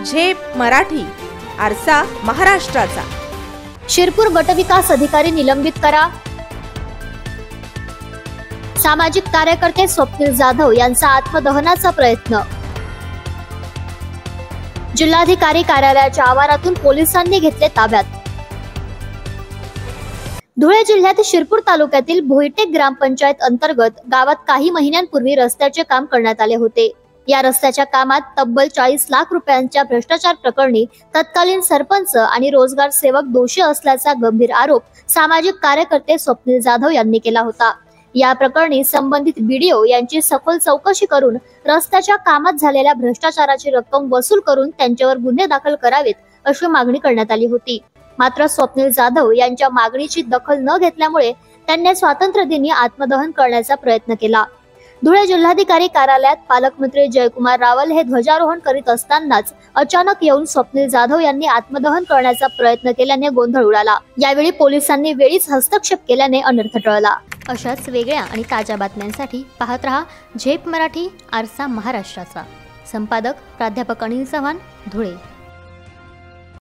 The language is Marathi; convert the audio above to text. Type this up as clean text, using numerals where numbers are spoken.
झेप मराठी, आरसा महाराष्ट्राचा। शिरपूर गटविकास अधिकारी निलंबित करा। सामाजिक कार्यकर्ते स्वप्नील जाधव यांचा आत्मदहनाचा प्रयत्न। जिल्हाधिकारी कार्यालयाच्या आवारातून पोलिसांनी घेतले ताब्यात। धुळे जिल्ह्यात शिरपूर तालुक्यातील भोईटेक ग्रामपंचायत अंतर्गत गावात काही महिन्यांपूर्वी रस्त्याचे काम करण्यात आले होते। या रस्त्याच्या कामात तब्बल 40 लाख रुपयांच्या भ्रष्टाचार प्रकरणी तत्कालीन सरपंच आणि रोजगार सेवक दोषी असल्याचा गंभीर आरोप सामाजिक कार्यकर्ते स्वप्नील जाधव यांनी केला होता। या प्रकरणी संबंधित बीडीओ यांची सखोल चौकशी करून रस्त्याच्या कामात झालेल्या भ्रष्टाचाराची रक्कम वसूल करून त्यांच्यावर गुन्हे दाखल करावेत अशी मागणी करण्यात आली होती। मात्र स्वप्नील जाधव यांच्या मागणीची दखल न घेतल्यामुळे त्यांनी स्वातंत्र्य दिनी आत्मदहन करण्याचा प्रयत्न केला। धुळे जिल्हाधिकारी कार्यालयात पालकमंत्री जयकुमार रावल हे ध्वजारोहण करीत असतानाच अचानक येऊन स्वप्नील जाधव यांनी आत्मदहन करण्याचा प्रयत्न केल्याने गोंधळ उडाला। यावेळी पोलिसांनी वेळीच हस्तक्षेप केल्याने अनर्थ टळला। अशाच वेगळ्या आणि ताज्या बातम्यांसाठी पाहत रहा झेप मराठी, आरसा महाराष्ट्राचा। संपादक प्राध्यापक अनिल चव्हाण, धुळे।